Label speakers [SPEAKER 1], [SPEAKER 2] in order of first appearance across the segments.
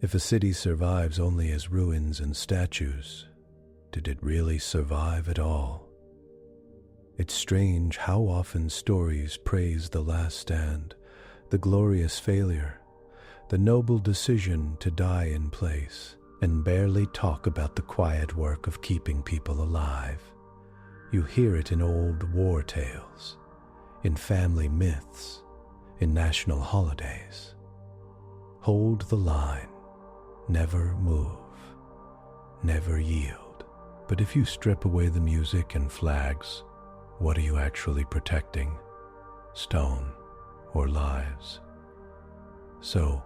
[SPEAKER 1] If a city survives only as ruins and statues, did it really survive at all? It's strange how often stories praise the last stand, the glorious failure, the noble decision to die in place, and barely talk about the quiet work of keeping people alive. You hear it in old war tales, in family myths, in national holidays. Hold the line, never move, never yield. But if you strip away the music and flags, what are you actually protecting? Stone or lives? So,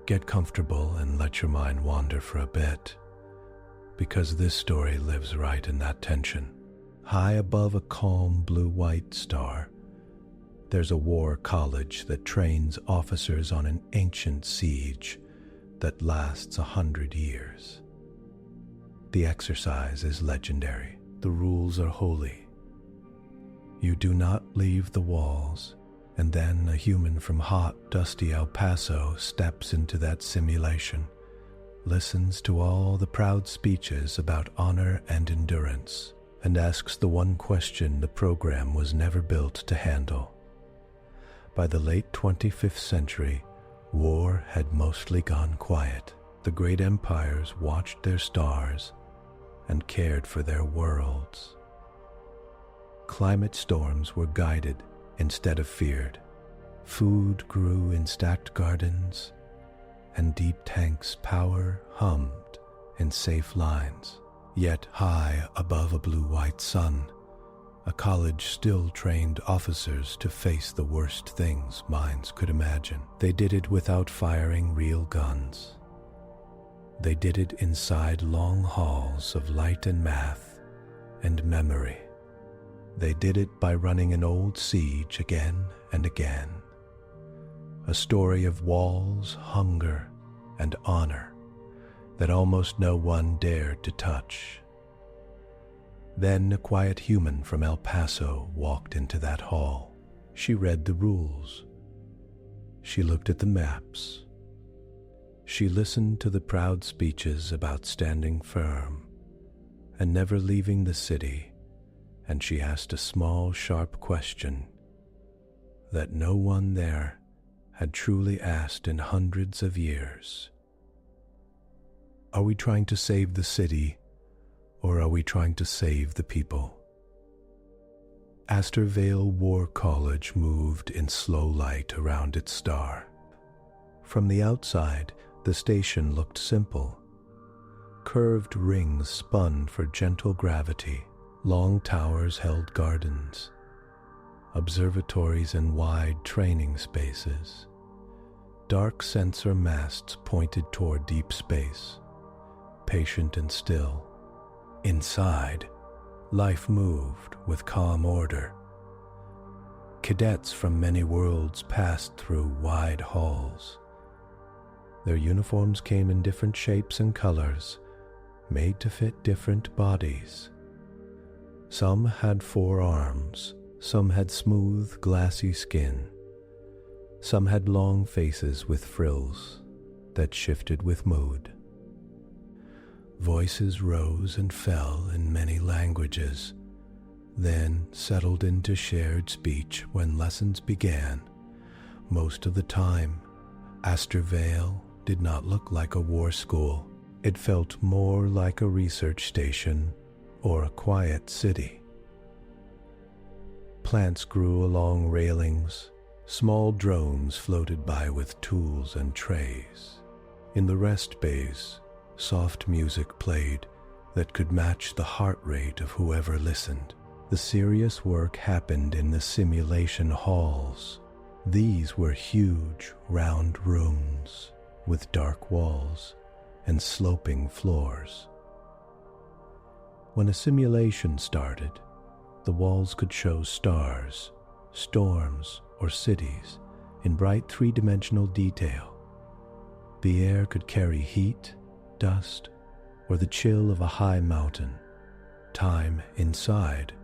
[SPEAKER 1] get comfortable and let your mind wander for a bit, because this story lives right in that tension. High above a calm blue-white star, there's a war college that trains officers on an ancient siege that lasts 100 years. The exercise is legendary. The rules are holy. You do not leave the walls, and then a human from hot, dusty El Paso steps into that simulation, listens to all the proud speeches about honor and endurance, and asks the one question the program was never built to handle. By the late 25th century, war had mostly gone quiet. The great empires watched their stars and cared for their worlds. Climate storms were guided instead of feared. Food grew in stacked gardens, and deep tanks' power hummed in safe lines. Yet high above a blue-white sun, a college still trained officers to face the worst things minds could imagine. They did it without firing real guns. They did it inside long halls of light and math and memory. They did it by running an old siege again and again. A story of walls, hunger, and honor that almost no one dared to touch. Then a quiet human from El Paso walked into that hall. She read the rules. She looked at the maps. She listened to the proud speeches about standing firm and never leaving the city, and she asked a small, sharp question that no one there had truly asked in hundreds of years. Are we trying to save the city, or are we trying to save the people? Astor Vale War College moved in slow light around its star. From the outside, the station looked simple. Curved rings spun for gentle gravity. Long towers held gardens, observatories and wide training spaces. Dark sensor masts pointed toward deep space, patient and still. Inside, life moved with calm order. Cadets from many worlds passed through wide halls. Their uniforms came in different shapes and colors, made to fit different bodies. Some had 4 arms, some had smooth, glassy skin. Some had long faces with frills that shifted with mood. Voices rose and fell in many languages, then settled into shared speech when lessons began. Most of the time, Astor Vale did not look like a war school. It felt more like a research station or a quiet city. Plants grew along railings. Small drones floated by with tools and trays. In the rest bays, soft music played that could match the heart rate of whoever listened. The serious work happened in the simulation halls. These were huge, round rooms with dark walls and sloping floors. When a simulation started, the walls could show stars, storms, or cities in bright three-dimensional detail. The air could carry heat, dust, or the chill of a high mountain. Time inside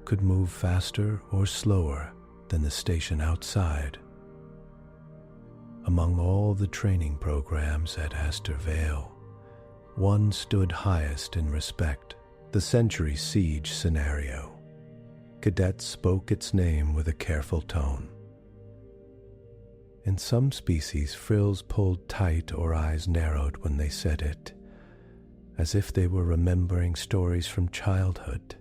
[SPEAKER 1] could move faster or slower than the station outside. Among all the training programs at Astor Vale, one stood highest in respect: the Century Siege scenario. Cadets spoke its name with a careful tone. In some species, frills pulled tight or eyes narrowed when they said it, as if they were remembering stories from childhood.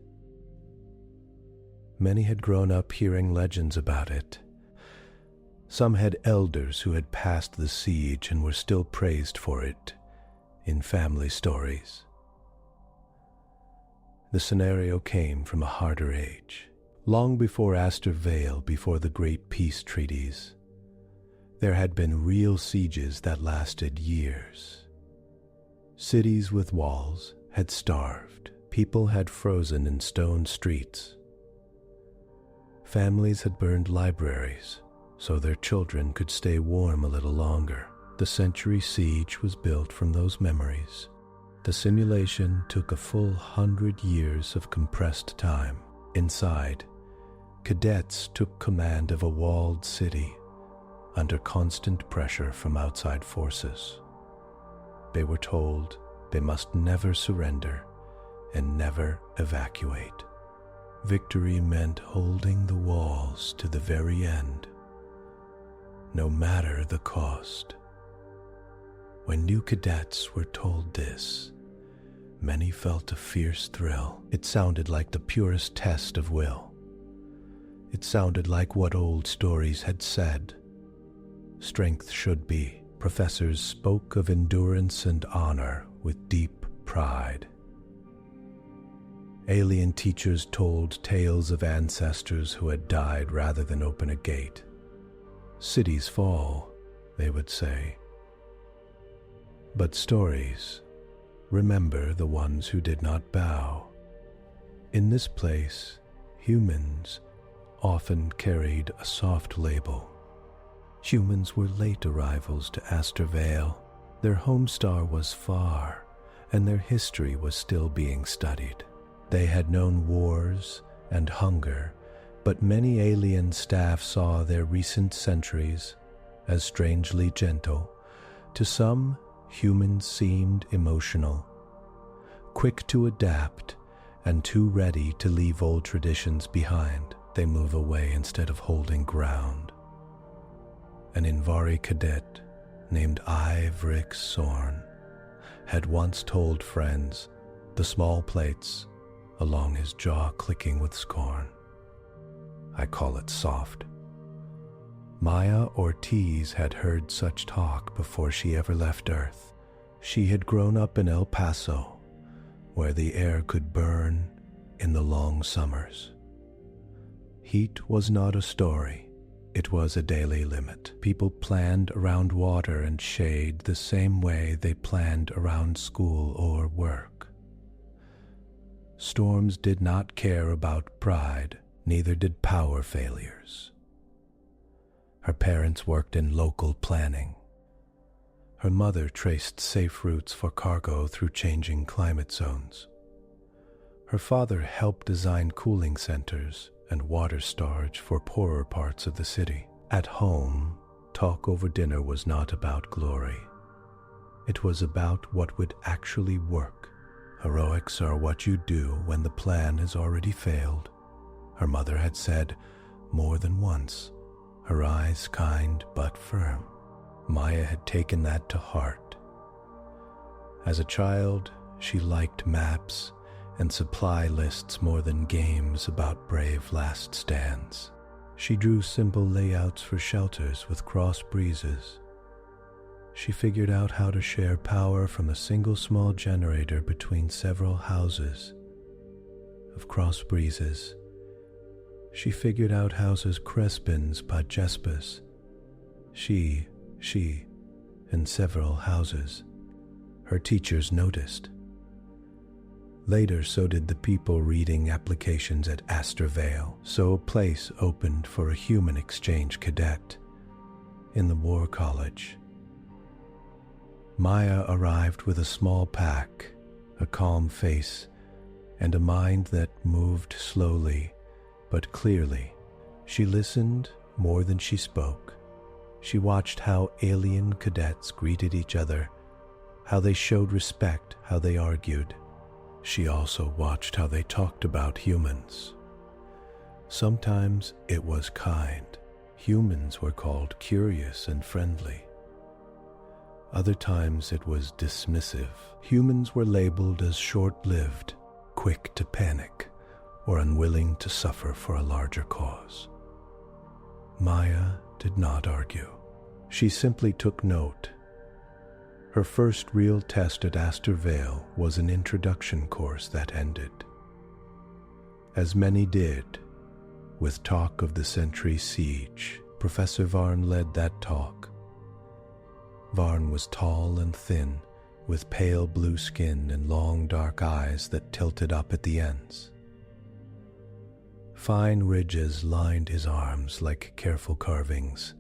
[SPEAKER 1] Many had grown up hearing legends about it. Some had elders who had passed the siege and were still praised for it in family stories. The scenario came from a harder age. Long before Astor Vale, before the great peace treaties, there had been real sieges that lasted years. Cities with walls had starved. People had frozen in stone streets. Families had burned libraries so their children could stay warm a little longer. The Century Siege was built from those memories. The simulation took a full 100 years of compressed time. Inside, cadets took command of a walled city under constant pressure from outside forces. They were told they must never surrender and never evacuate. Victory meant holding the walls to the very end, no matter the cost. When new cadets were told this, many felt a fierce thrill. It sounded like the purest test of will. It sounded like what old stories had said strength should be. Professors spoke of endurance and honor with deep pride. Alien teachers told tales of ancestors who had died rather than open a gate. Cities fall, they would say. But stories, remember the ones who did not bow. In this place, humans often carried a soft label. Humans were late arrivals to Astor Vale. Their home star was far, and their history was still being studied. They had known wars and hunger, but many alien staff saw their recent centuries as strangely gentle. To some, humans seemed emotional, quick to adapt, and too ready to leave old traditions behind. They move away instead of holding ground. An Invari cadet named Ivrik Sorn had once told friends, the small plates along his jaw clicking with scorn. I call it soft. Maya Ortiz had heard such talk before she ever left Earth. She had grown up in El Paso, where the air could burn in the long summers. Heat was not a story. It was a daily limit. People planned around water and shade the same way they planned around school or work. Storms did not care about pride, neither did power failures. Her parents worked in local planning. Her mother traced safe routes for cargo through changing climate zones. Her father helped design cooling centers and water storage for poorer parts of the city. At home, talk over dinner was not about glory. It was about what would actually work. Heroics are what you do when the plan has already failed, her mother had said more than once, her eyes kind but firm. Maya had taken that to heart. As a child, she liked maps and supply lists more than games about brave last stands. She drew simple layouts for shelters with cross breezes. She figured out how to share power from a single small generator between several houses of cross breezes. She figured out houses Crespins, Pajespas, she, and several houses. Her teachers noticed. Later, so did the people reading applications at Astor Vale. So a place opened for a human exchange cadet in the War College. Maya arrived with a small pack, a calm face, and a mind that moved slowly but clearly. She listened more than she spoke. She watched how alien cadets greeted each other, how they showed respect, how they argued. She also watched how they talked about humans. Sometimes it was kind. Humans were called curious and friendly. Other times it was dismissive. Humans were labeled as short-lived, quick to panic, or unwilling to suffer for a larger cause. Maya did not argue. She simply took note. Her first real test at Astor Vale was an introduction course that ended. As many did, with talk of the century siege, Professor Varn led that talk. Varn was tall and thin, with pale blue skin and long dark eyes that tilted up at the ends. Fine ridges lined his arms like careful carvings.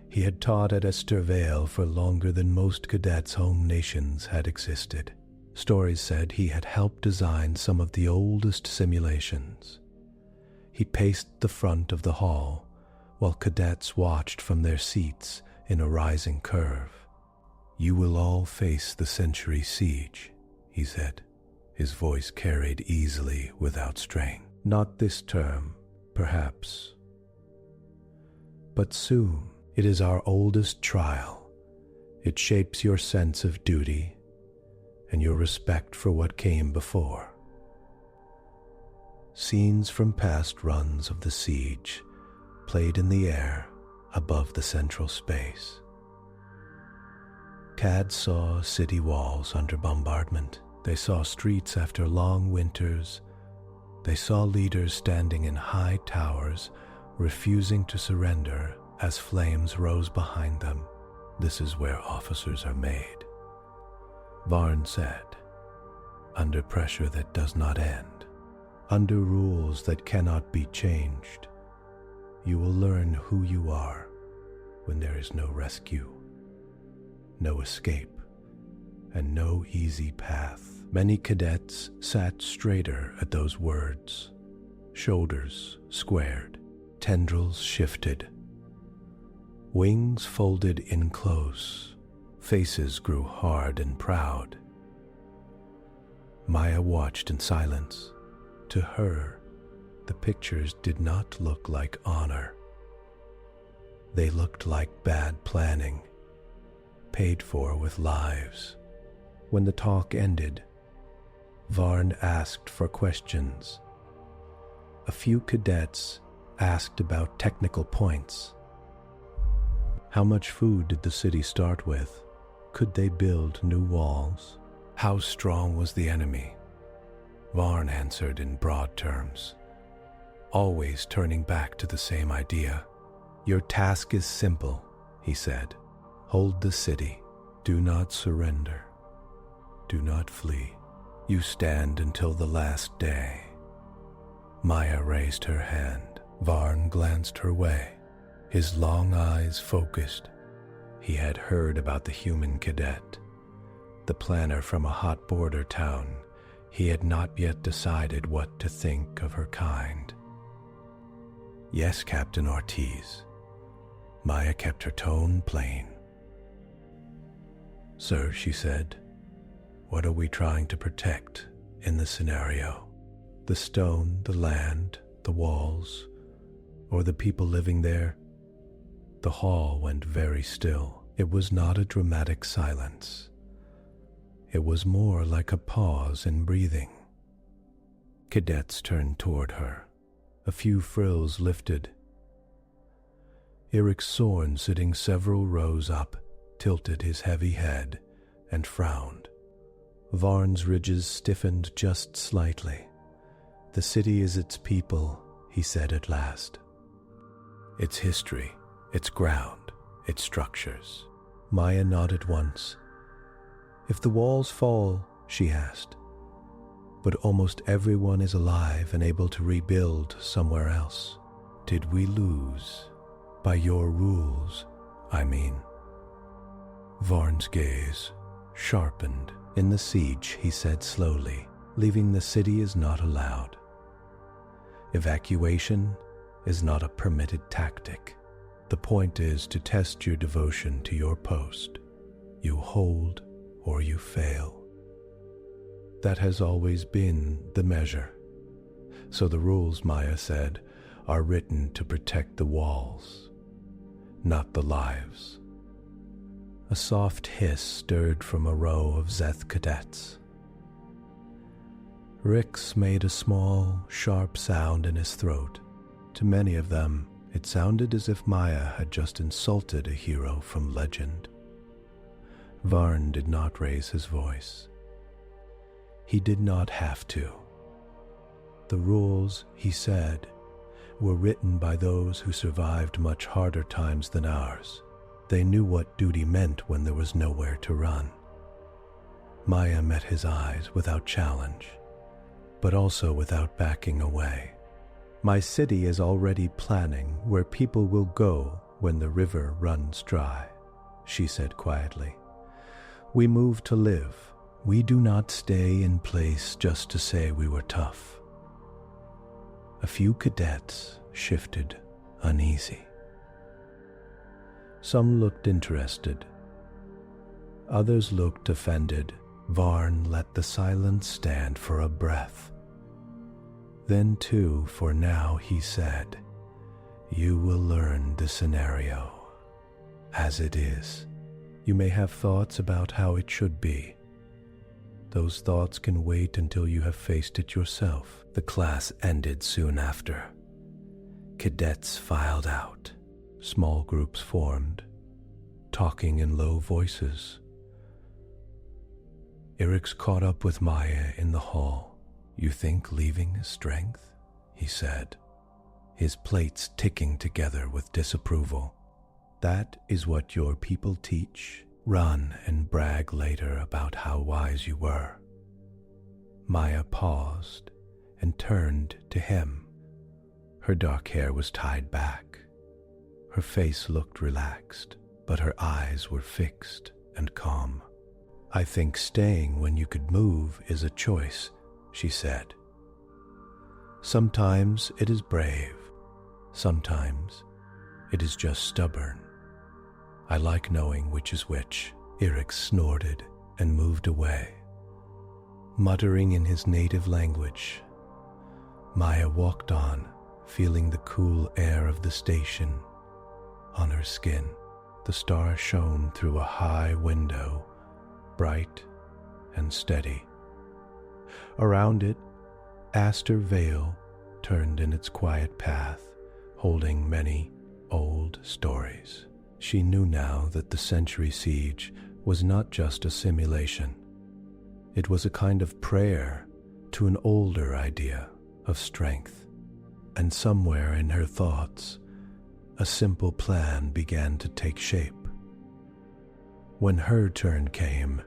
[SPEAKER 1] He had taught at Astor Vale for longer than most cadets' home nations had existed. Stories said he had helped design some of the oldest simulations. He paced the front of the hall while cadets watched from their seats in a rising curve. "You will all face the century siege," he said. His voice carried easily without strain. "Not this term, perhaps. But soon. It is our oldest trial. It shapes your sense of duty and your respect for what came before." Scenes from past runs of the siege played in the air above the central space. Cads saw city walls under bombardment. They saw streets after long winters. They saw leaders standing in high towers, refusing to surrender as flames rose behind them. "This is where officers are made," Varn said. "Under pressure that does not end, under rules that cannot be changed, you will learn who you are when there is no rescue, no escape, and no easy path." Many cadets sat straighter at those words. Shoulders squared, tendrils shifted. Wings folded in close, faces grew hard and proud. Maya watched in silence. To her, the pictures did not look like honor. They looked like bad planning, paid for with lives. When the talk ended, Varn asked for questions. A few cadets asked about technical points. How much food did the city start with? Could they build new walls? How strong was the enemy? Varn answered in broad terms, always turning back to the same idea. "Your task is simple," he said. "Hold the city. Do not surrender. Do not flee. You stand until the last day." Maya raised her hand. Varn glanced her way, his long eyes focused. He had heard about the human cadet, the planner from a hot border town. He had not yet decided what to think of her kind. "Yes, Captain Ortiz." Maya kept her tone plain. "Sir," she said, "what are we trying to protect in the scenario? The stone, the land, the walls, or the people living there?" The hall went very still. It was not a dramatic silence. It was more like a pause in breathing. Cadets turned toward her. A few frills lifted. Eric Sorn, sitting several rows up, tilted his heavy head and frowned. Varn's ridges stiffened just slightly. "The city is its people," he said at last. "Its history, its ground, its structures." Maya nodded once. "If the walls fall," she asked, "but almost everyone is alive and able to rebuild somewhere else, did we lose? By your rules, I mean." Varn's gaze sharpened. "In the siege," he said slowly, "leaving the city is not allowed. Evacuation is not a permitted tactic. The point is to test your devotion to your post. You hold or you fail. That has always been the measure. So the rules, Maya said, are written to protect the walls, not the lives. A soft hiss stirred from a row of Zeth cadets. Rix made a small, sharp sound in his throat. To many of them, it sounded as if Maya had just insulted a hero from legend. Varn did not raise his voice. He did not have to. The rules, he said, were written by those who survived much harder times than ours. They knew what duty meant when there was nowhere to run. Maya met his eyes without challenge, but also without backing away. My city is already planning where people will go when the river runs dry, she said quietly. We move to live. We do not stay in place just to say we were tough. A few cadets shifted uneasy. Some looked interested. Others looked offended. Varn let the silence stand for a breath. Then too, for now, he said, you will learn the scenario as it is. You may have thoughts about how it should be. Those thoughts can wait until you have faced it yourself. The class ended soon after. Cadets filed out. Small groups formed, talking in low voices. Eric's caught up with Maya in the hall. You think leaving is strength? He said, his plates ticking together with disapproval. That is what your people teach. Run and brag later about how wise you were. Maya paused and turned to him. Her dark hair was tied back. Her face looked relaxed, but her eyes were fixed and calm. I think staying when you could move is a choice, she said. Sometimes it is brave. Sometimes it is just stubborn. I like knowing which is which. Eric snorted and moved away. Muttering in his native language, Maya walked on, feeling the cool air of the station on her skin. The star shone through a high window, bright and steady. Around it, Aster Vale turned in its quiet path, holding many old stories. She knew now that the Century Siege was not just a simulation. It was a kind of prayer to an older idea of strength. And somewhere in her thoughts, a simple plan began to take shape. When her turn came,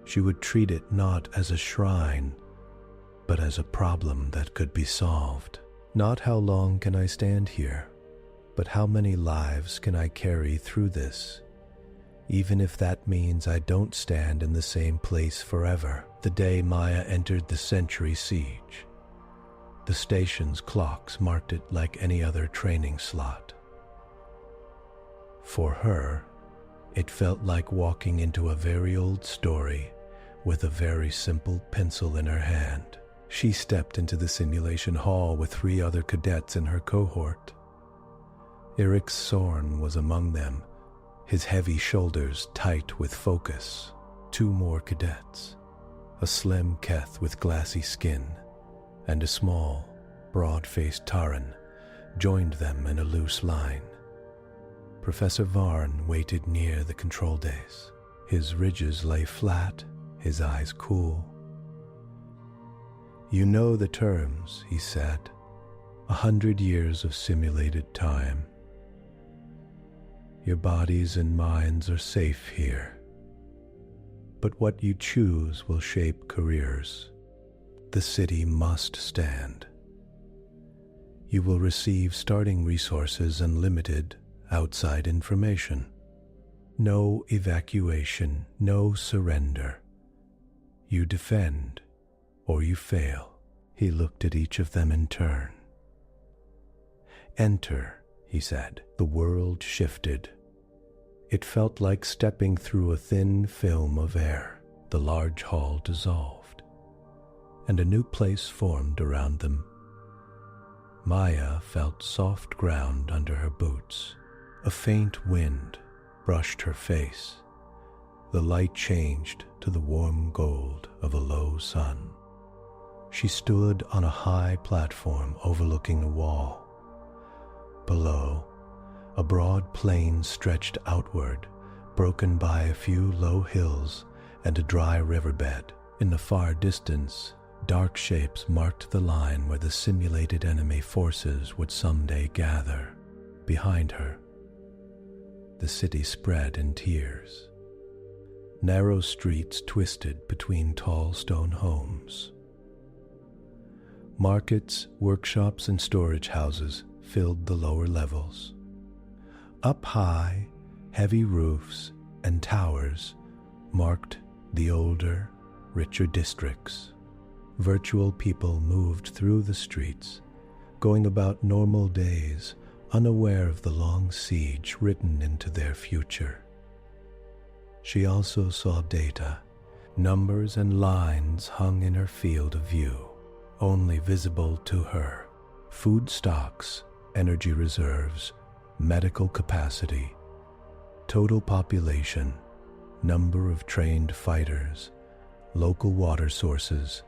[SPEAKER 1] she would treat it not as a shrine, but as a problem that could be solved. Not how long can I stand here, but how many lives can I carry through this, even if that means I don't stand in the same place forever. The day Maya entered the Century Siege, the station's clocks marked it like any other training slot. For her, it felt like walking into a very old story with a very simple pencil in her hand. She stepped into the simulation hall with 3 other cadets in her cohort. Eric Sorn was among them, his heavy shoulders tight with focus. 2 more cadets, a slim Keth with glassy skin, and a small, broad-faced Taran, joined them in a loose line. Professor Varn waited near the control dais. His ridges lay flat, his eyes cool. You know the terms, he said. 100 years of simulated time. Your bodies and minds are safe here. But what you choose will shape careers. The city must stand. You will receive starting resources and limited outside information. No evacuation, no surrender. You defend, or you fail. He looked at each of them in turn. Enter, he said. The world shifted. It felt like stepping through a thin film of air. The large hall dissolved, and a new place formed around them. Maya felt soft ground under her boots. A faint wind brushed her face. The light changed to the warm gold of a low sun. She stood on a high platform overlooking a wall. Below, a broad plain stretched outward, broken by a few low hills and a dry riverbed. In the far distance, dark shapes marked the line where the simulated enemy forces would someday gather. Behind her, the city spread in tiers. Narrow streets twisted between tall stone homes. Markets, workshops, and storage houses filled the lower levels. Up high, heavy roofs and towers marked the older, richer districts. Virtual people moved through the streets, going about normal days, unaware of the long siege written into their future. She also saw data. Numbers and lines hung in her field of view, only visible to her. Food stocks, energy reserves, medical capacity, total population, number of trained fighters, local water sources,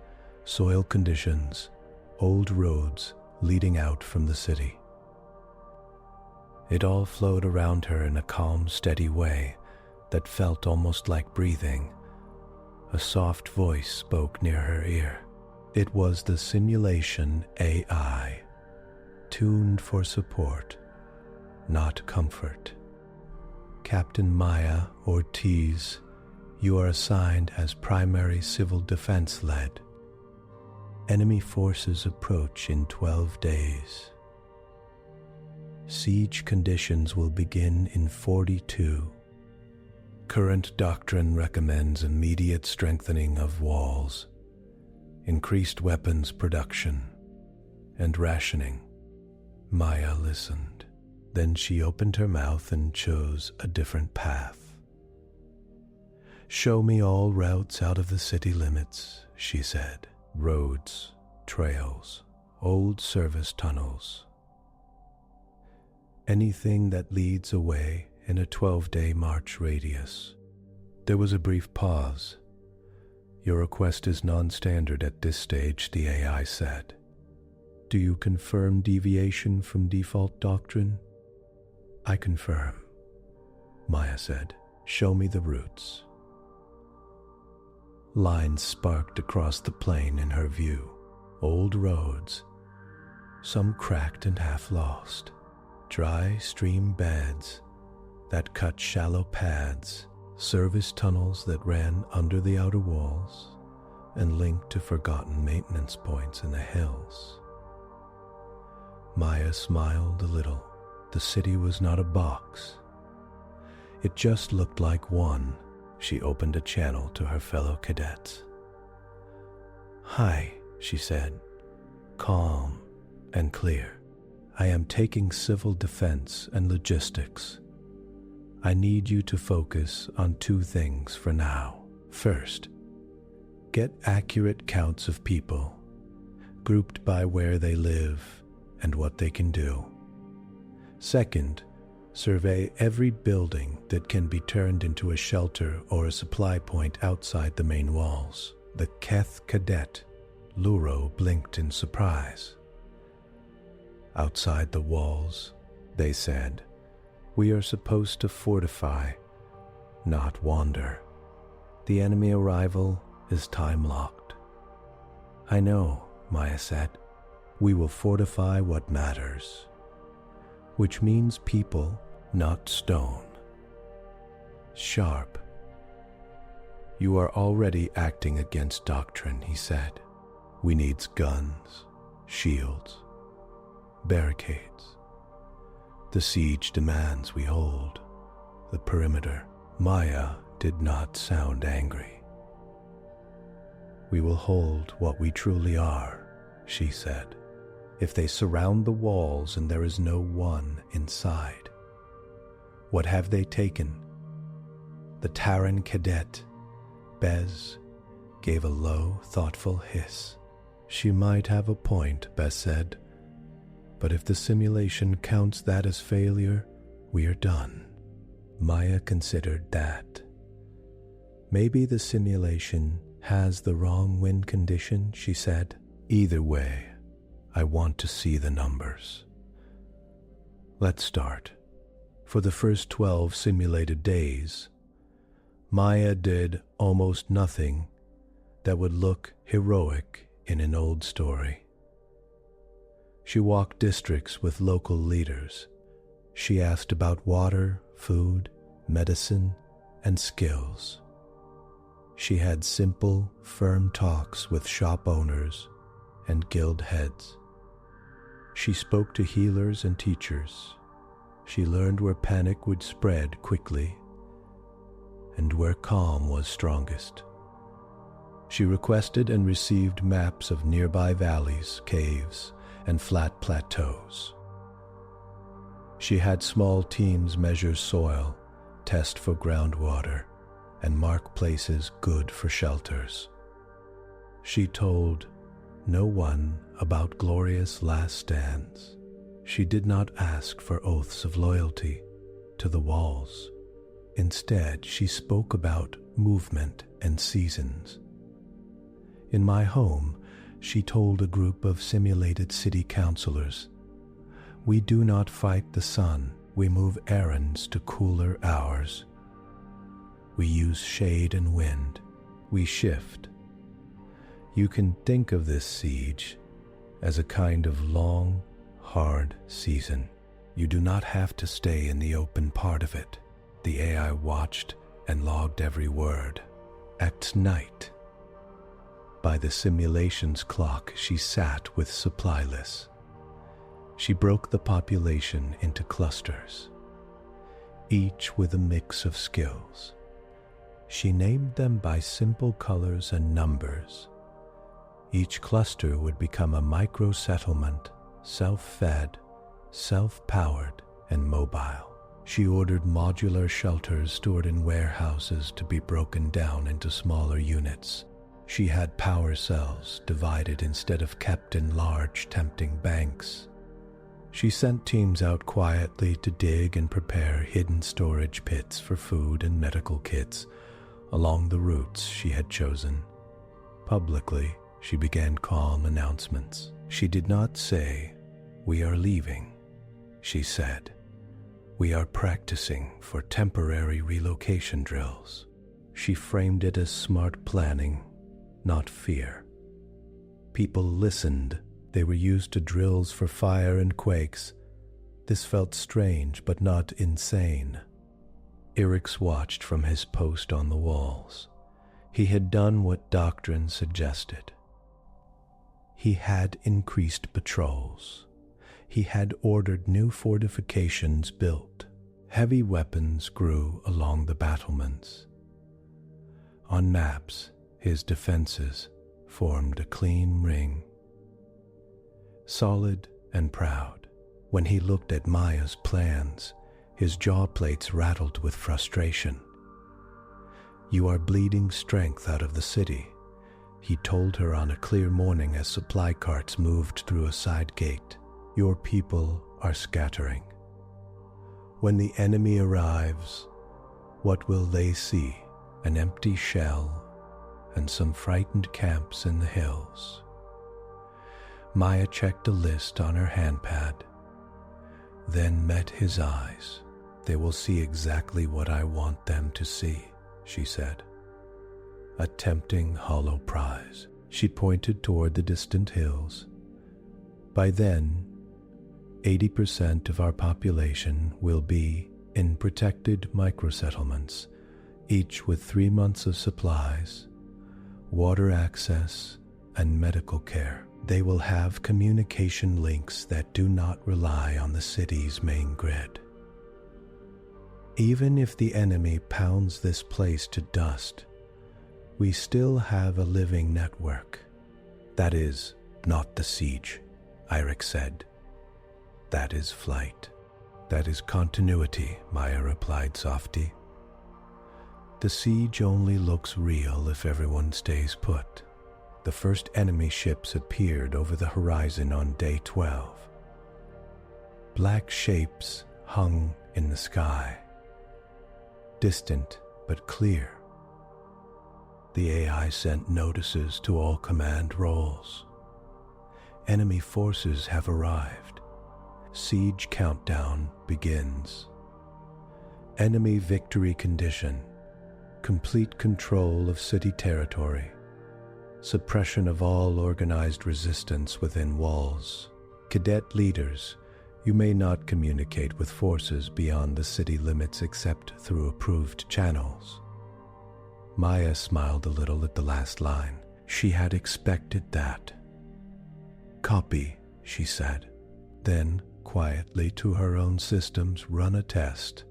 [SPEAKER 1] soil conditions, old roads leading out from the city. It all flowed around her in a calm, steady way that felt almost like breathing. A soft voice spoke near her ear. It was the simulation AI, tuned for support, not comfort. Captain Maya Ortiz, you are assigned as primary civil defense lead. Enemy forces approach in 12 days. Siege conditions will begin in 42. Current doctrine recommends immediate strengthening of walls, increased weapons production, and rationing. Maya listened. Then she opened her mouth and chose a different path. Show me all routes out of the city limits, she said. Roads, trails, old service tunnels. Anything that leads away in a 12-day march radius. There was a brief pause. Your request is non-standard at this stage, the AI said. Do you confirm deviation from default doctrine? I confirm, Maya said. Show me the routes. Lines sparked across the plain in her view. Old roads, some cracked and half lost. Dry stream beds that cut shallow paths, service tunnels that ran under the outer walls and linked to forgotten maintenance points in the hills. Maya smiled a little. The city was not a box. It just looked like one. She opened a channel to her fellow cadets. Hi, she said, calm and clear. I am taking civil defense and logistics. I need you to focus on two things for now. First, get accurate counts of people, grouped by where they live and what they can do. Second, survey every building that can be turned into a shelter or a supply point outside the main walls. The cadet, Luro, blinked in surprise. Outside the walls, they said, we are supposed to fortify, not wander. The enemy arrival is time-locked. I know, Maya said. We will fortify what matters, which means people, not stone. Sharp. You are already acting against doctrine, he said. We needs guns, shields, barricades. The siege demands we hold the perimeter. Maya did not sound angry. We will hold what we truly are, she said. If they surround the walls and there is no one inside? What have they taken? The Terran cadet, Bez, gave a low, thoughtful hiss. She might have a point, Bez said. But if the simulation counts that as failure, we are done. Maya considered that. Maybe the simulation has the wrong wind condition, she said. Either way, I want to see the numbers. Let's start. For the first 12 simulated days, Maya did almost nothing that would look heroic in an old story. She walked districts with local leaders. She asked about water, food, medicine, and skills. She had simple, firm talks with shop owners and guild heads. She spoke to healers and teachers. She learned where panic would spread quickly and where calm was strongest. She requested and received maps of nearby valleys, caves, and flat plateaus. She had small teams measure soil, test for groundwater, and mark places good for shelters. She told no one about glorious last stands. She did not ask for oaths of loyalty to the walls. Instead, she spoke about movement and seasons. In my home, she told a group of simulated city councilors, "We do not fight the sun, we move errands to cooler hours. We use shade and wind, we shift. You can think of this siege as a kind of long, hard season. You do not have to stay in the open part of it." The AI watched and logged every word. At night, by the simulation's clock, she sat with supply lists. She broke the population into clusters, each with a mix of skills. She named them by simple colors and numbers. Each cluster would become a micro-settlement, self-fed, self-powered, and mobile. She ordered modular shelters stored in warehouses to be broken down into smaller units. She had power cells divided instead of kept in large, tempting banks. She sent teams out quietly to dig and prepare hidden storage pits for food and medical kits along the routes she had chosen. Publicly, she began calm announcements. She did not say, "We are leaving." She said, "We are practicing for temporary relocation drills." She framed it as smart planning, not fear. People listened. They were used to drills for fire and quakes. This felt strange, but not insane. Eric's watched from his post on the walls. He had done what doctrine suggested. He had increased patrols. He had ordered new fortifications built. Heavy weapons grew along the battlements. On maps, his defenses formed a clean ring. Solid and proud, when he looked at Maya's plans, his jaw plates rattled with frustration. "You are bleeding strength out of the city," he told her on a clear morning as supply carts moved through a side gate. "Your people are scattering. When the enemy arrives, what will they see? An empty shell and some frightened camps in the hills." Maya checked a list on her handpad, then met his eyes. "They will see exactly what I want them to see," she said. A tempting hollow prize. She pointed toward the distant hills. "By then, 80% of our population will be in protected microsettlements, each with 3 months of supplies, water access, and medical care. They will have communication links that do not rely on the city's main grid. Even if the enemy pounds this place to dust, we still have a living network. That is, not the siege. Eirik said. That is flight. That is continuity, Maya replied softly. The siege only looks real if everyone stays put. The first enemy ships appeared over the horizon on day 12. Black shapes hung in the sky, distant but clear. The AI sent notices to all command roles. Enemy forces have arrived. Siege countdown begins. Enemy victory condition. Complete control of city territory. Suppression of all organized resistance within walls. Cadet leaders, you may not communicate with forces beyond the city limits except through approved channels. Maya smiled a little at the last line. She had expected that. Copy, she said. Then, quietly to her own systems, run a test.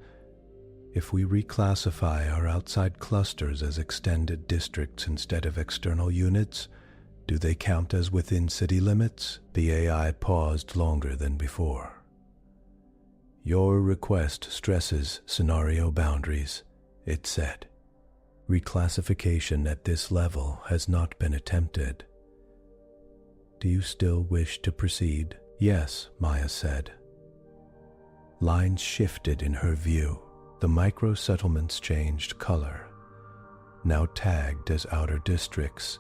[SPEAKER 1] If we reclassify our outside clusters as extended districts instead of external units, do they count as within city limits? The AI paused longer than before. Your request stresses scenario boundaries, it said. Reclassification at this level has not been attempted. Do you still wish to proceed? Yes, Maya said. Lines shifted in her view. The micro-settlements changed color, now tagged as outer districts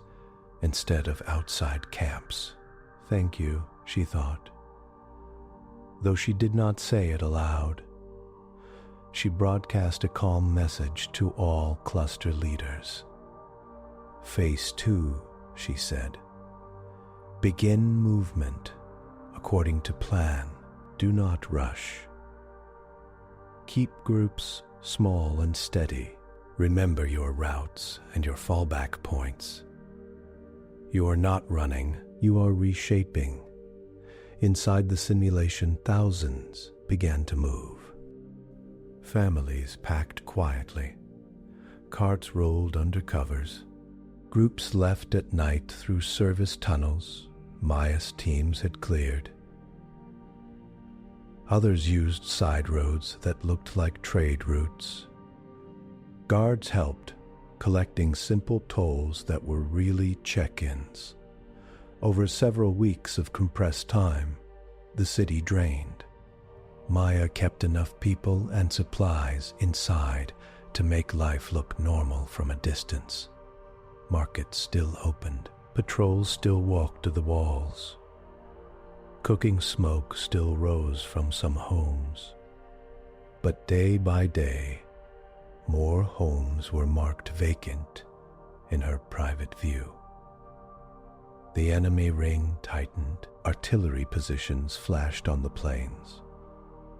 [SPEAKER 1] instead of outside camps. Thank you, she thought. Though she did not say it aloud, she broadcast a calm message to all cluster leaders. Phase 2, she said. Begin movement according to plan. Do not rush. Keep groups small and steady. Remember your routes and your fallback points. You are not running, you are reshaping. Inside the simulation, thousands began to move. Families packed quietly. Carts rolled under covers. Groups left at night through service tunnels Maya's teams had cleared. Others used side roads that looked like trade routes. Guards helped, collecting simple tolls that were really check-ins. Over several weeks of compressed time, the city drained. Maya kept enough people and supplies inside to make life look normal from a distance. Markets still opened. Patrols still walked to the walls. Cooking smoke still rose from some homes. But day by day, more homes were marked vacant in her private view. The enemy ring tightened. Artillery positions flashed on the plains.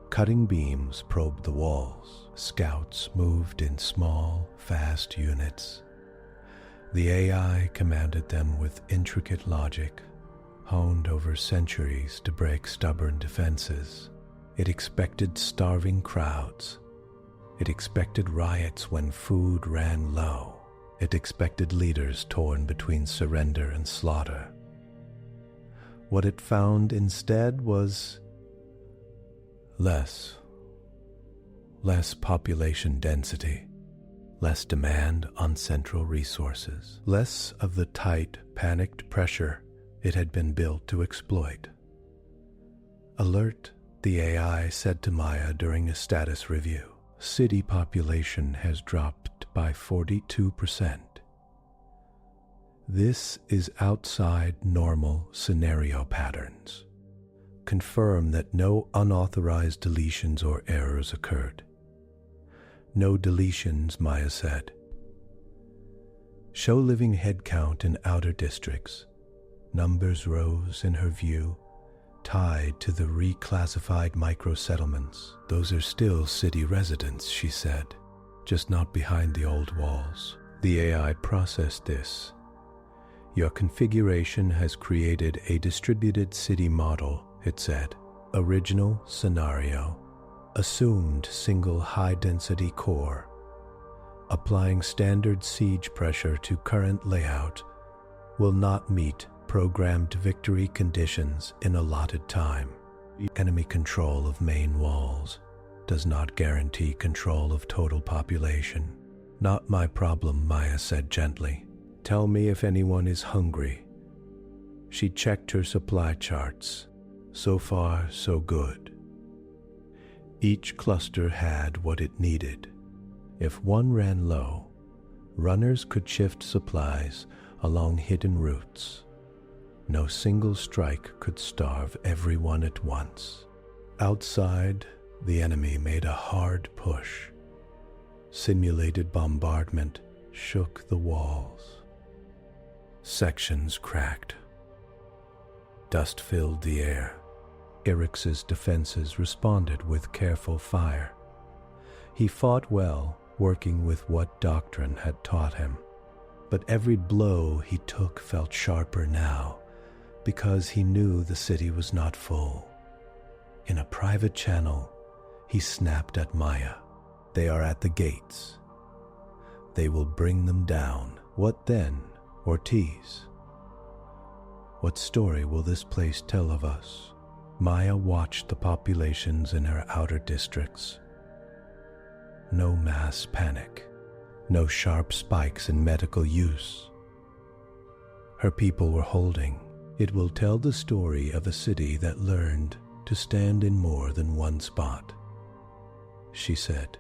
[SPEAKER 1] Cutting beams probed the walls. Scouts moved in small, fast units. The AI commanded them with intricate logic, honed over centuries to break stubborn defenses. It expected starving crowds. It expected riots when food ran low. It expected leaders torn between surrender and slaughter. What it found instead was less population density, less demand on central resources, less of the tight, panicked pressure it had been built to exploit. Alert, the AI said to Maya during a status review. City population has dropped by 42%. This is outside normal scenario patterns. Confirm that no unauthorized deletions or errors occurred. No deletions, Maya said. Show living headcount in outer districts. Numbers rose in her view, tied to the reclassified micro-settlements. Those are still city residents, she said, just not behind the old walls. The AI processed this. Your configuration has created a distributed city model, it said. Original scenario. Assumed single high-density core. Applying standard siege pressure to current layout will not meet programmed victory conditions in allotted time. Enemy control of main walls does not guarantee control of total population. Not my problem, Maya said gently. Tell me if anyone is hungry. She checked her supply charts. So far, so good. Each cluster had what it needed. If one ran low, runners could shift supplies along hidden routes. No single strike could starve everyone at once. Outside, the enemy made a hard push. Simulated bombardment shook the walls. Sections cracked. Dust filled the air. Eric's defenses responded with careful fire. He fought well, working with what doctrine had taught him. But every blow he took felt sharper now, because he knew the city was not full. In a private channel, he snapped at Maya. They are at the gates. They will bring them down. What then, Ortiz? What story will this place tell of us? Maya watched the populations in her outer districts. No mass panic. No sharp spikes in medical use. Her people were holding. It will tell the story of a city that learned to stand in more than one spot. She said,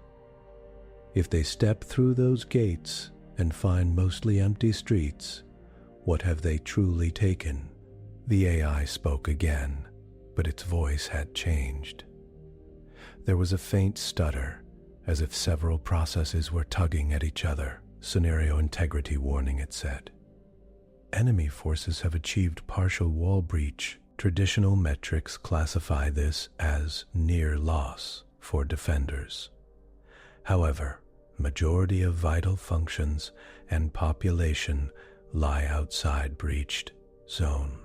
[SPEAKER 1] if they step through those gates and find mostly empty streets, what have they truly taken? The AI spoke again, but its voice had changed. There was a faint stutter, as if several processes were tugging at each other. Scenario integrity warning, it said. Enemy forces have achieved partial wall breach. Traditional metrics classify this as near loss for defenders. However, majority of vital functions and population lie outside breached zone.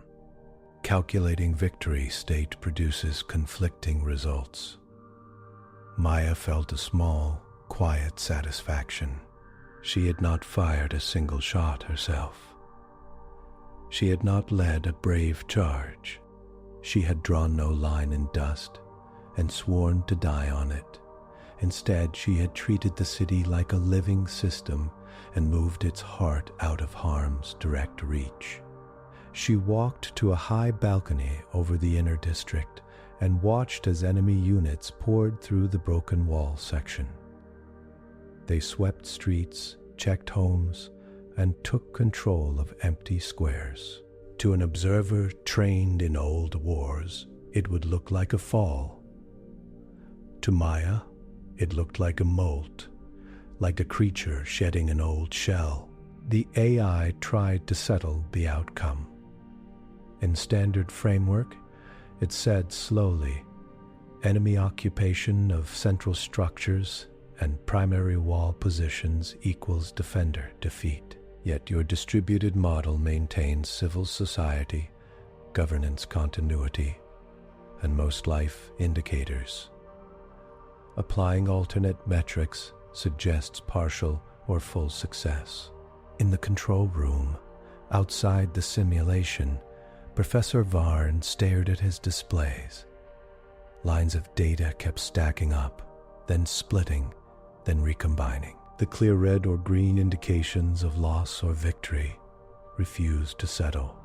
[SPEAKER 1] Calculating victory state produces conflicting results. Maya felt a small, quiet satisfaction. She had not fired a single shot herself. She had not led a brave charge. She had drawn no line in dust and sworn to die on it. Instead, she had treated the city like a living system and moved its heart out of harm's direct reach. She walked to a high balcony over the inner district and watched as enemy units poured through the broken wall section. They swept streets, checked homes, and took control of empty squares. To an observer trained in old wars, it would look like a fall. To Maya, it looked like a molt, like a creature shedding an old shell. The AI tried to settle the outcome. In standard framework, it said slowly, enemy occupation of central structures and primary wall positions equals defender defeat. Yet your distributed model maintains civil society, governance continuity, and most life indicators. Applying alternate metrics suggests partial or full success. In the control room, outside the simulation, Professor Varn stared at his displays. Lines of data kept stacking up, then splitting, then recombining. The clear red or green indications of loss or victory refused to settle.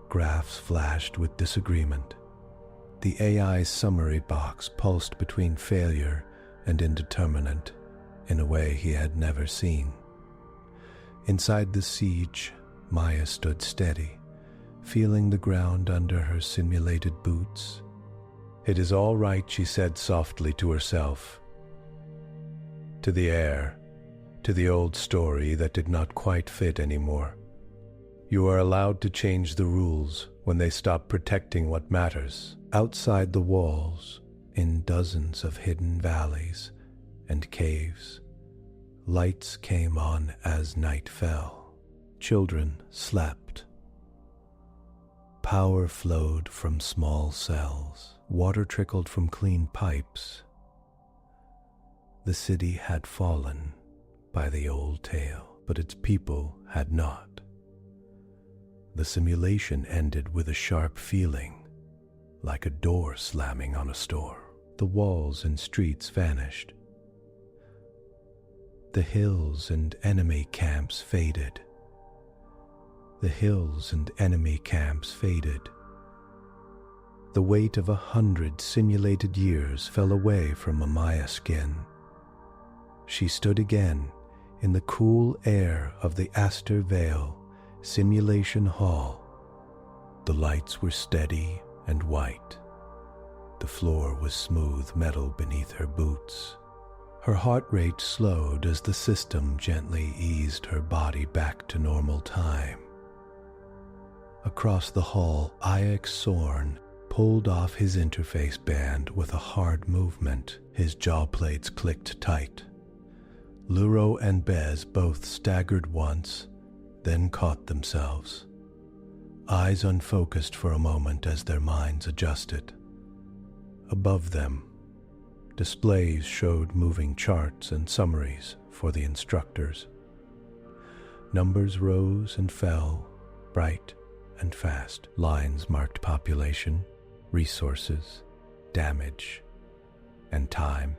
[SPEAKER 1] Graphs flashed with disagreement. The AI's summary box pulsed between failure and indeterminate in a way he had never seen. Inside the siege, Maya stood steady, feeling the ground under her simulated boots. It is all right, she said softly to herself. To the air, to the old story that did not quite fit anymore. You are allowed to change the rules when they stop protecting what matters. Outside the walls, in dozens of hidden valleys and caves, lights came on as night fell. Children slept. Power flowed from small cells. Water trickled from clean pipes. The city had fallen by the old tale, but its people had not. The simulation ended with a sharp feeling, like a door slamming on a store. The walls and streets vanished. The hills and enemy camps faded. The hills and enemy camps faded. The weight of 100 simulated years fell away from Amaya's skin. She stood again in the cool air of the Aster Vale Simulation Hall. The lights were steady and white. The floor was smooth metal beneath her boots. Her heart rate slowed as the system gently eased her body back to normal time. Across the hall, Ix Sorn pulled off his interface band with a hard movement. His jaw plates clicked tight. Luro and Bez both staggered once, then caught themselves. Eyes unfocused for a moment as their minds adjusted. Above them, displays showed moving charts and summaries for the instructors. Numbers rose and fell, bright and fast. Lines marked population, resources, damage, and time.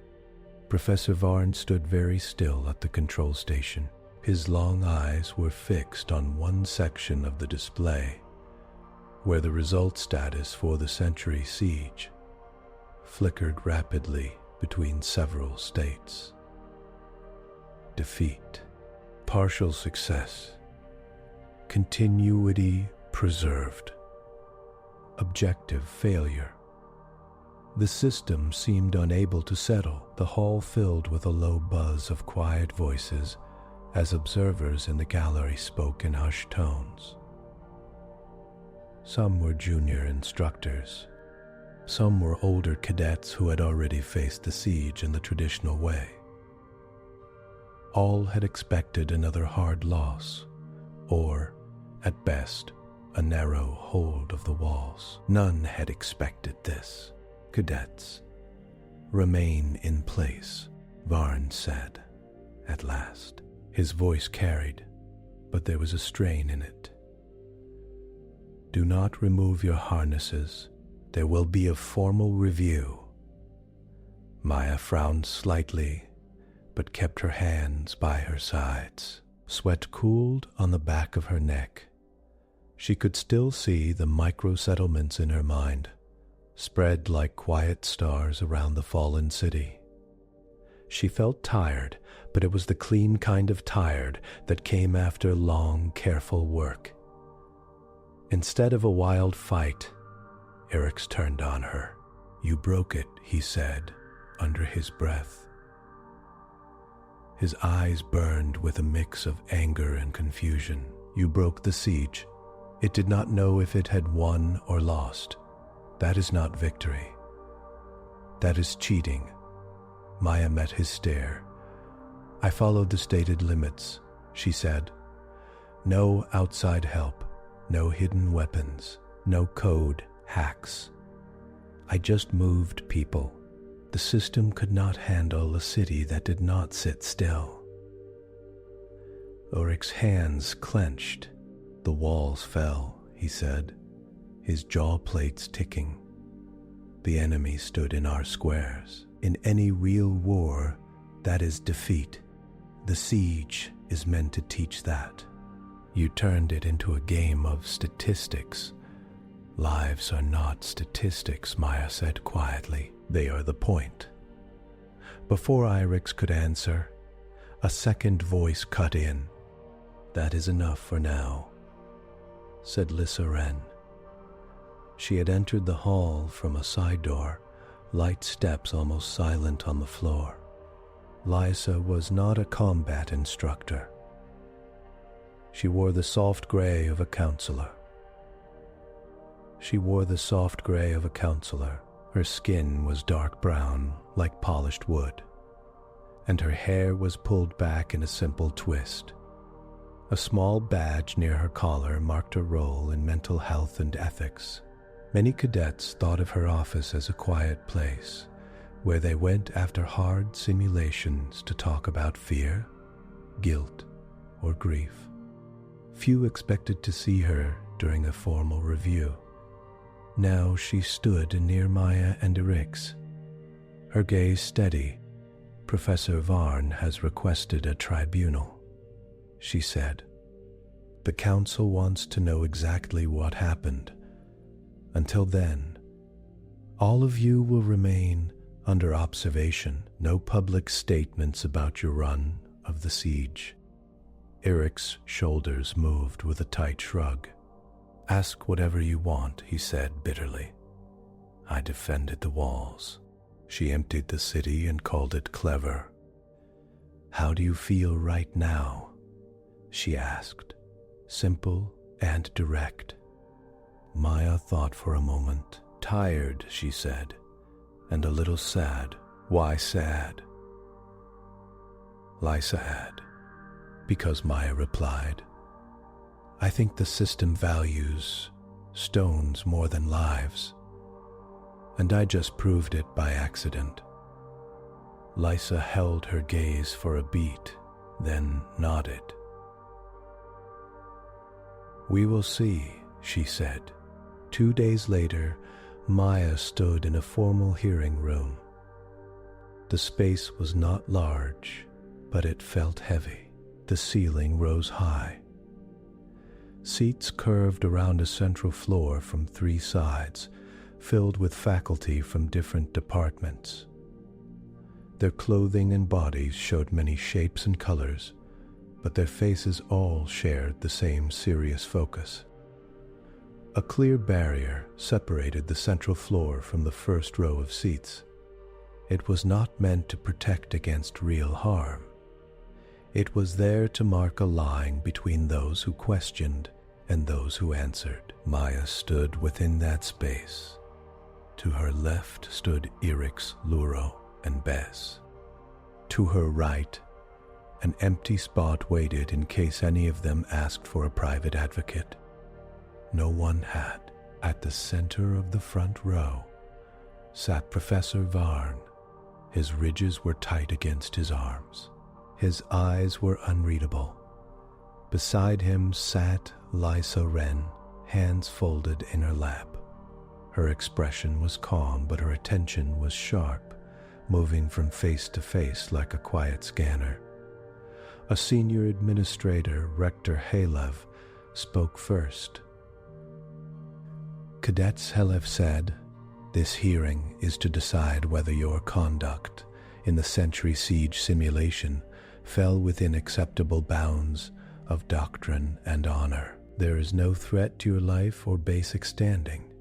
[SPEAKER 1] Professor Varn stood very still at the control station. His long eyes were fixed on one section of the display, where the result status for the Century Siege flickered rapidly between several states. Defeat, partial success, continuity preserved, objective failure. The system seemed unable to settle, the hall filled with a low buzz of quiet voices as observers in the gallery spoke in hushed tones. Some were junior instructors. Some were older cadets who had already faced the siege in the traditional way. All had expected another hard loss, or, at best, a narrow hold of the walls. None had expected this. Cadets, remain in place, Varn said, at last. His voice carried, but there was a strain in it. Do not remove your harnesses. There will be a formal review. Maya frowned slightly, but kept her hands by her sides. Sweat cooled on the back of her neck. She could still see the micro-settlements in her mind, spread like quiet stars around the fallen city. She felt tired, but it was the clean kind of tired that came after long, careful work. Instead of a wild fight, Eric's turned on her. You broke it, he said, under his breath. His eyes burned with a mix of anger and confusion. You broke the siege. It did not know if it had won or lost. That is not victory. That is cheating. Maya met his stare. I followed the stated limits, she said. No outside help, no hidden weapons, no code hacks. I just moved people. The system could not handle a city that did not sit still. Ulrich's hands clenched. The walls fell, he said, his jaw plates ticking. The enemy stood in our squares. In any real war, that is defeat. The siege is meant to teach that. You turned it into a game of statistics. Lives are not statistics, Maya said quietly. They are the point. Before Irix could answer, a second voice cut in. That is enough for now, said Lissa Wren. She had entered the hall from a side door, light steps almost silent on the floor. Lysa was not a combat instructor. She wore the soft gray of a counselor. Her skin was dark brown, like polished wood, and her hair was pulled back in a simple twist. A small badge near her collar marked a role in mental health and ethics. Many cadets thought of her office as a quiet place, where they went after hard simulations to talk about fear, guilt, or grief. Few expected to see her during a formal review. Now she stood near Maya and Erix, her gaze steady. "Professor Varn has requested a tribunal," she said. "The council wants to know exactly what happened. Until then, all of you will remain under observation. No public statements about your run of the siege." Eric's shoulders moved with a tight shrug. "Ask whatever you want," he said bitterly. "I defended the walls." She emptied the city and called it clever. "How do you feel right now?" she asked, simple and direct. Maya thought for a moment. "Tired," she said, "and a little sad." "Why sad?" Lysa had. "Because," Maya replied, "I think the system values stones more than lives, and I just proved it by accident." Lysa held her gaze for a beat, then nodded. "We will see," she said. 2 days later, Maya stood in a formal hearing room. The space was not large, but it felt heavy. The ceiling rose high. Seats curved around a central floor from 3 sides, filled with faculty from different departments. Their clothing and bodies showed many shapes and colors, but their faces all shared the same serious focus. A clear barrier separated the central floor from the first row of seats. It was not meant to protect against real harm. It was there to mark a line between those who questioned and those who answered. Maya stood within that space. To her left stood Erix, Luro, and Bess. To her right, an empty spot waited in case any of them asked for a private advocate. No one had. At the center of the front row sat Professor Varn. His ridges were tight against his arms. His eyes were unreadable. Beside him sat Lysa Wren, hands folded in her lap. Her expression was calm, but her attention was sharp, moving from face to face like a quiet scanner. A senior administrator, Rector Halev, spoke first. "Cadets," Halev said, "this hearing is to decide whether your conduct in the Century Siege simulation fell within acceptable bounds of doctrine and honor. There is no threat to your life or basic standing,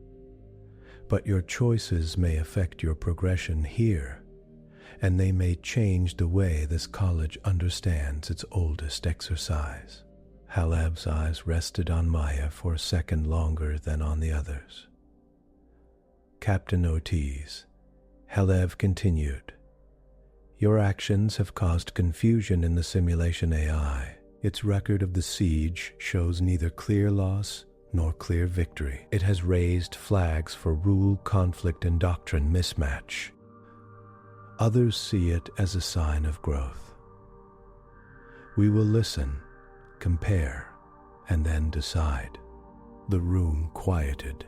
[SPEAKER 1] but your choices may affect your progression here, and they may change the way this college understands its oldest exercise." Halev's eyes rested on Maya for a second longer than on the others. "Captain Ortiz," Halev continued, "your actions have caused confusion in the simulation AI. Its record of the siege shows neither clear loss nor clear victory. It has raised flags for rule, conflict, and doctrine mismatch. Others see it as a sign of growth. We will listen, compare, and then decide." The room quieted.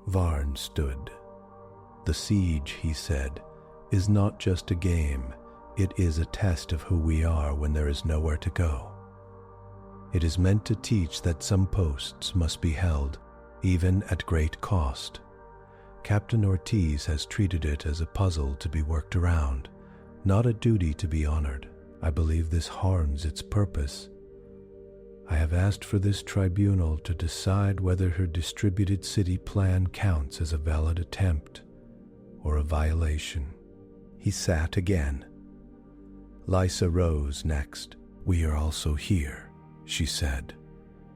[SPEAKER 1] Varn stood. "The siege," he said, "is not just a game. It is a test of who we are when there is nowhere to go. It is meant to teach that some posts must be held, even at great cost. Captain Ortiz has treated it as a puzzle to be worked around, not a duty to be honored. I believe this harms its purpose. I have asked for this tribunal to decide whether her distributed city plan counts as a valid attempt or a violation." He sat again. Lysa rose next. "We are also here," she said,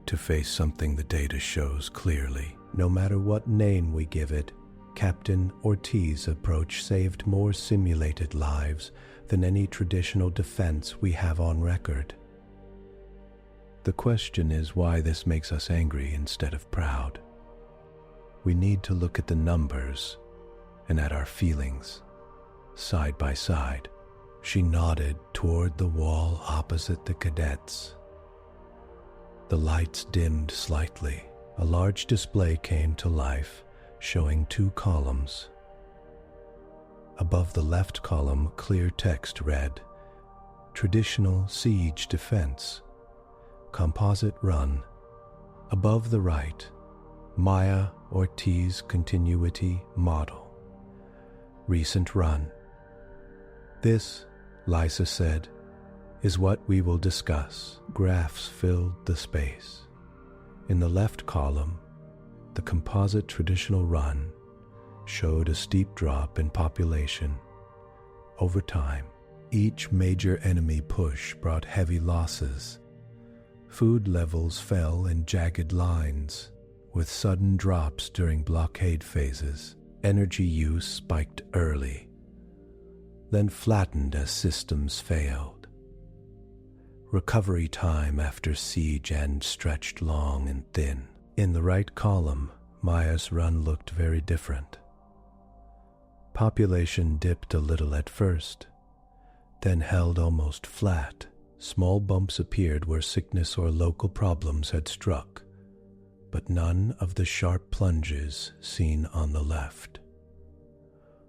[SPEAKER 1] "to face something the data shows clearly. No matter what name we give it, Captain Ortiz's approach saved more simulated lives than any traditional defense we have on record. The question is why this makes us angry instead of proud. We need to look at the numbers and at our feelings, side by side." She nodded toward the wall opposite the cadets. The lights dimmed slightly. A large display came to life, showing 2 columns. Above the left column, clear text read, "Traditional Siege Defense, Composite Run." Above the right, Maya Ortiz Continuity Model, Recent Run. "This," Lysa said, "is what we will discuss." Graphs filled the space. In the left column, the composite traditional run showed a steep drop in population. Over time, each major enemy push brought heavy losses. Food levels fell in jagged lines, with sudden drops during blockade phases. Energy use spiked early, then flattened as systems failed. Recovery time after siege end stretched long and thin. In the right column, Maya's run looked very different. Population dipped a little at first, then held almost flat. Small bumps appeared where sickness or local problems had struck, but none of the sharp plunges seen on the left.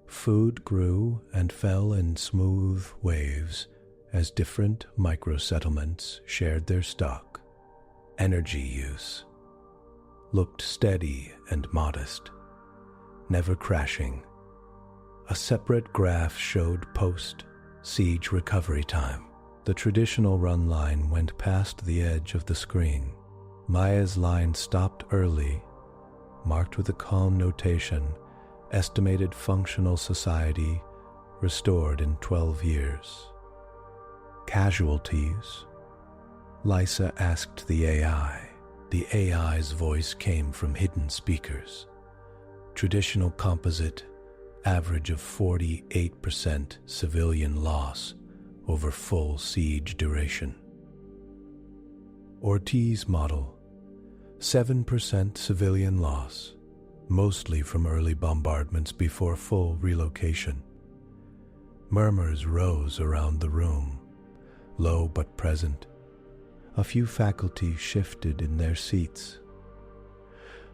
[SPEAKER 1] Food grew and fell in smooth waves as different microsettlements shared their stock. Energy use looked steady and modest, never crashing. A separate graph showed post-siege recovery time. The traditional run line went past the edge of the screen. Maya's line stopped early, marked with a calm notation, "Estimated functional society restored in 12 years." "Casualties?" Lysa asked the AI. The AI's voice came from hidden speakers. "Traditional composite, average of 48% civilian loss over full siege duration." Ortiz model, 7% civilian loss, mostly from early bombardments before full relocation. Murmurs rose around the room, low but present. A few faculty shifted in their seats.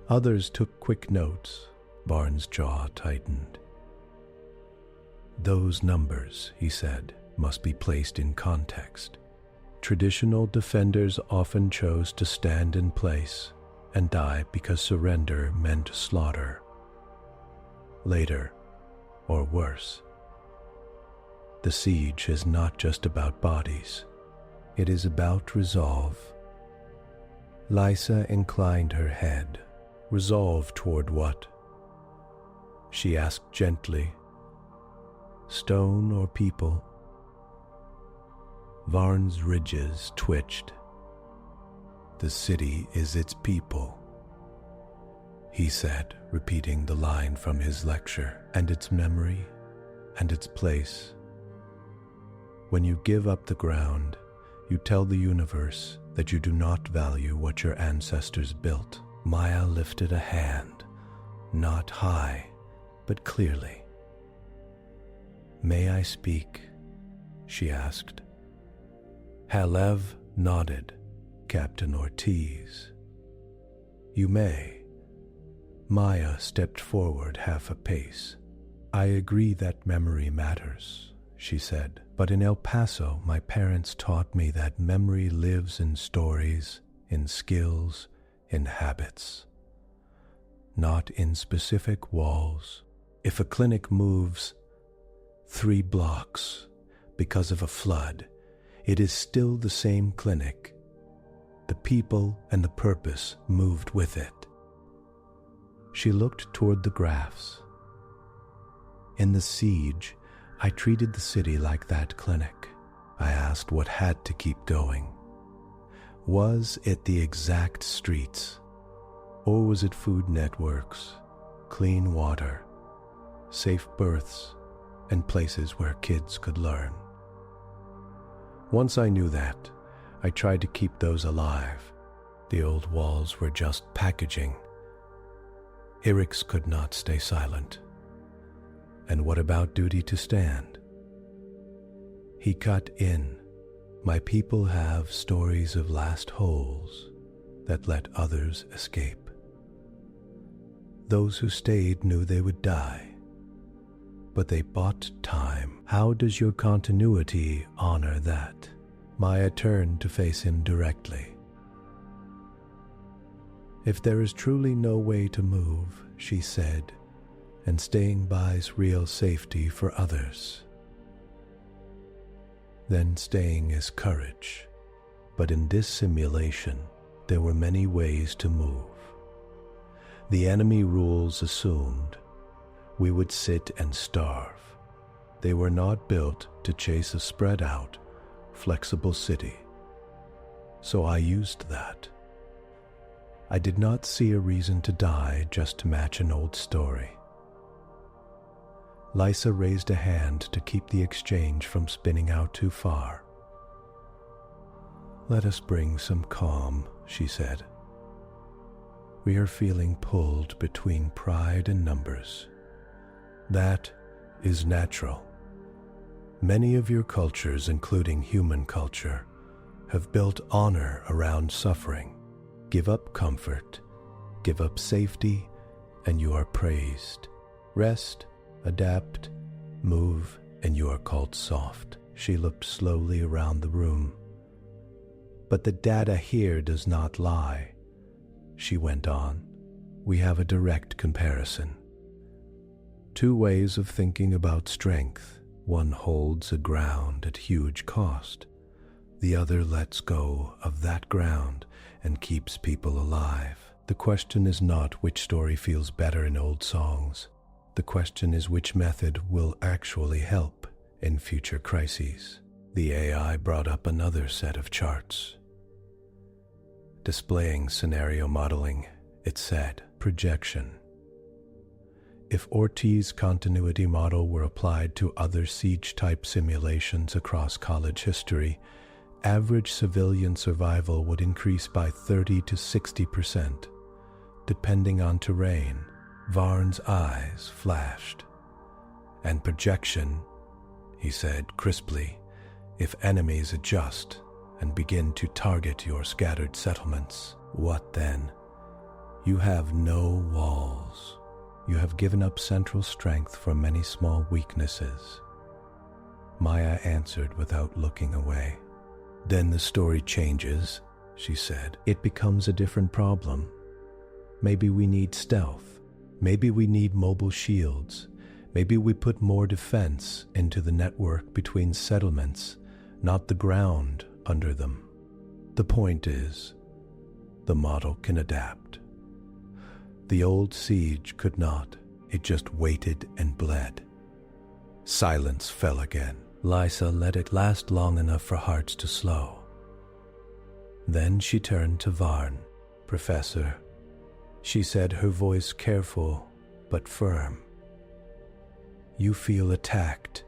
[SPEAKER 1] Others took quick notes. Barnes' jaw tightened. "Those numbers," he said, "must be placed in context. Traditional defenders often chose to stand in place and die because surrender meant slaughter. Later, or worse. The siege is not just about bodies. It is about resolve." Lysa inclined her head. "Resolve toward what?" She asked gently. "Stone or people?" Varn's ridges twitched. "The city is its people," he said, repeating the line from his lecture, "and its memory, and its place. When you give up the ground, you tell the universe that you do not value what your ancestors built." Maya lifted a hand, not high, but clearly. "May I speak?" she asked. Halev nodded. "Captain Ortiz." "You may." Maya stepped forward half a pace. "I agree that memory matters," she said, "but in El Paso, my parents taught me that memory lives in stories, in skills, in habits, not in specific walls. If a clinic moves 3 blocks because of a flood, it is still the same clinic. The people and the purpose moved with it." She looked toward the graphs. "In the siege, I treated the city like that clinic. I asked what had to keep going. Was it the exact streets? Or was it food networks, clean water, safe berths, and places where kids could learn? Once I knew that, I tried to keep those alive. The old walls were just packaging. Irix could not stay silent. And what about duty to stand?" He cut in. "My people have stories of last holes, that let others escape. Those who stayed knew they would die, but they bought time. How does your continuity honor that? Maya turned to face him directly. If there is truly no way to move, she said, and staying buys real safety for others, then staying is courage. But in this simulation, there were many ways to move. The enemy rules assumed we would sit and starve. They were not built to chase a spread out, flexible city. So I used that. I did not see a reason to die just to match an old story. Lysa raised a hand to keep the exchange from spinning out too far. Let us bring some calm, she said. We are feeling pulled between pride and numbers. That is natural. Many of your cultures, including human culture, have built honor around suffering. Give up comfort, give up safety, and you are praised. Rest, adapt, move, and you are called soft. She looked slowly around the room. But the data here does not lie, she went on. We have a direct comparison. Two ways of thinking about strength. One holds a ground at huge cost. The other lets go of that ground and keeps people alive. The question is not which story feels better in old songs. The question is which method will actually help in future crises. The AI brought up another set of charts. Displaying scenario modeling, it said, projection. If Ortiz's continuity model were applied to other siege-type simulations across college history, average civilian survival would increase by 30 to 60%, depending on terrain. Varn's eyes flashed. And projection, he said crisply, if enemies adjust and begin to target your scattered settlements, what then? You have no walls. You have given up central strength for many small weaknesses. Maya answered without looking away. Then the story changes, she said. It becomes a different problem. Maybe we need stealth. Maybe we need mobile shields. Maybe we put more defense into the network between settlements, not the ground under them. The point is, the model can adapt. The old siege could not. It just waited and bled. Silence fell again. Lysa let it last long enough for hearts to slow. Then she turned to Varn. Professor, she said, her voice careful but firm. You feel attacked.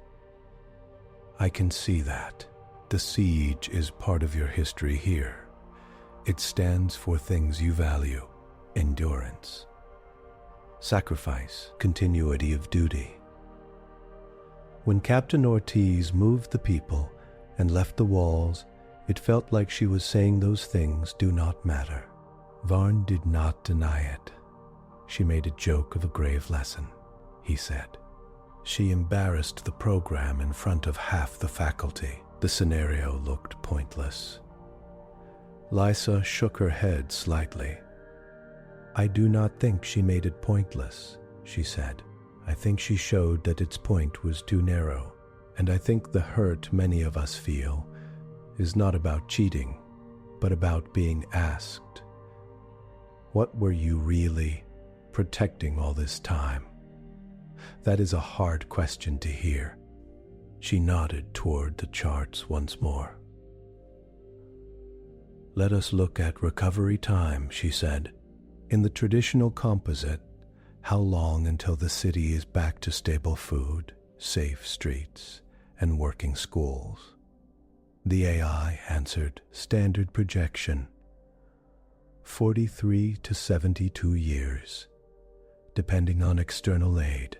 [SPEAKER 1] I can see that. The siege is part of your history here. It stands for things you value: endurance, sacrifice, continuity of duty. When Captain Ortiz moved the people and left the walls, it felt like she was saying those things do not matter. Varn did not deny it. She made a joke of a grave lesson, he said. She embarrassed the program in front of half the faculty. The scenario looked pointless. Lysa shook her head slightly. I do not think she made it pointless, she said. I think she showed that its point was too narrow, and I think the hurt many of us feel is not about cheating, but about being asked, what were you really protecting all this time? That is a hard question to hear. She nodded toward the charts once more. Let us look at recovery time, she said. In the traditional composite, how long until the city is back to stable food, safe streets, and working schools? The AI answered, standard projection, 43 to 72 years, depending on external aid.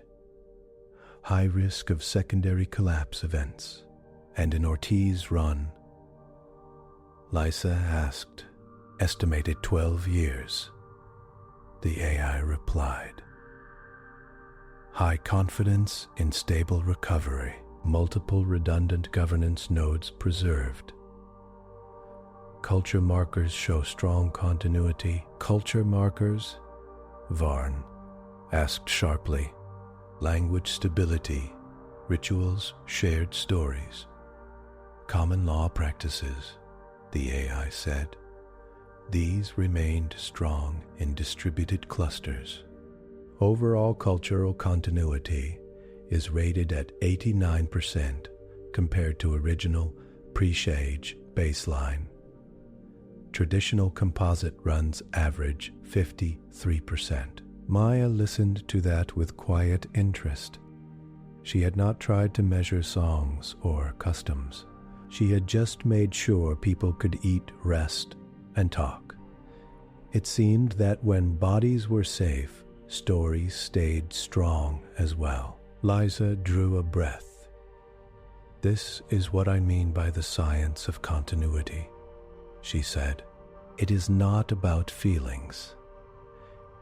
[SPEAKER 1] High risk of secondary collapse events. And in Ortiz run, Lysa asked, Estimated 12 years, the AI replied. High confidence in stable recovery, multiple redundant governance nodes preserved. Culture markers show strong continuity. Culture markers? Varn asked sharply. Language stability, rituals, shared stories. Common law practices, the AI said. These remained strong in distributed clusters. Overall cultural continuity is rated at 89% compared to original pre-Shage baseline. Traditional composite runs average 53%. Maya listened to that with quiet interest. She had not tried to measure songs or customs. She had just made sure people could eat, rest, and talk. It seemed that when bodies were safe, stories stayed strong as well. Liza drew a breath. This is what I mean by the science of continuity, she said. It is not about feelings.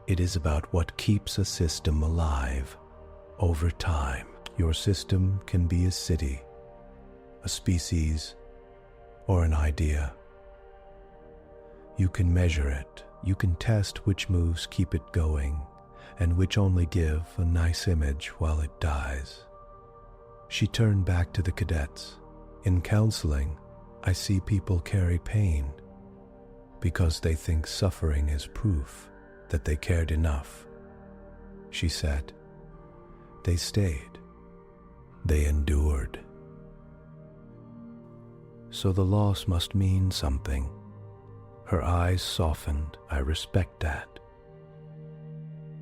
[SPEAKER 1] It is about what keeps a system alive over time. Your system can be a city, a species, or an idea. You can measure it. You can test which moves keep it going and which only give a nice image while it dies. She turned back to the cadets. In counseling, I see people carry pain because they think suffering is proof that they cared enough. She said, they stayed. They endured. So the loss must mean something. Her eyes softened. I respect that.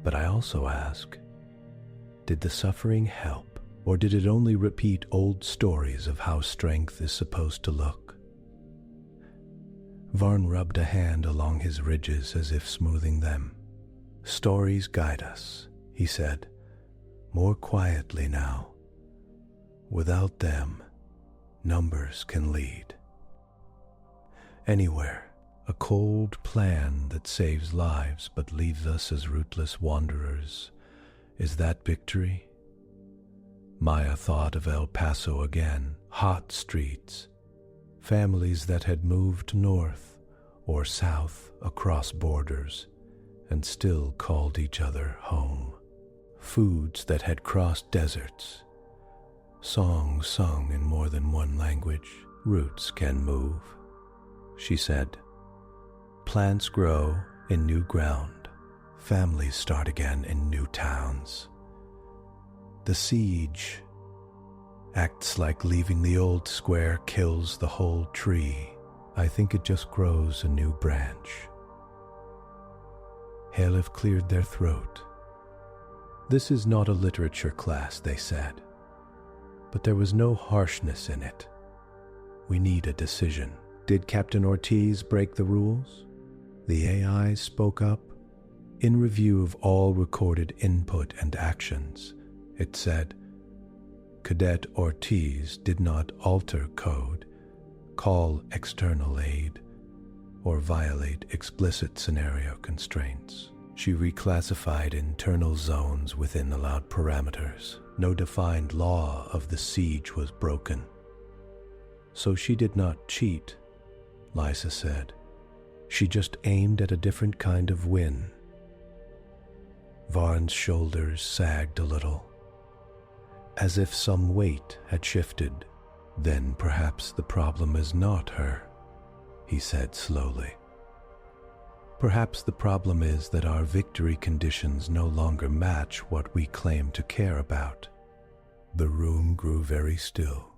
[SPEAKER 1] But I also ask, did the suffering help, or did it only repeat old stories of how strength is supposed to look? Varn rubbed a hand along his ridges as if smoothing them. Stories guide us, he said, more quietly now. Without them, numbers can lead. Anywhere. A cold plan that saves lives but leaves us as rootless wanderers. Is that victory? Maya thought of El Paso again. Hot streets. Families that had moved north or south across borders and still called each other home. Foods that had crossed deserts. Songs sung in more than one language. Roots can move, she said. Plants grow in new ground. Families start again in new towns. The siege acts like leaving the old square kills the whole tree. I think it just grows a new branch. Halef cleared their throat. This is not a literature class, they said. But there was no harshness in it. We need a decision. Did Captain Ortiz break the rules? The AI spoke up. In review of all recorded input and actions, it said, Cadet Ortiz did not alter code, call external aid, or violate explicit scenario constraints. She reclassified internal zones within allowed parameters. No defined law of the siege was broken. So she did not cheat, Liza said. She just aimed at a different kind of win. Varn's shoulders sagged a little, as if some weight had shifted. Then perhaps the problem is not her, he said slowly. Perhaps the problem is that our victory conditions no longer match what we claim to care about. The room grew very still.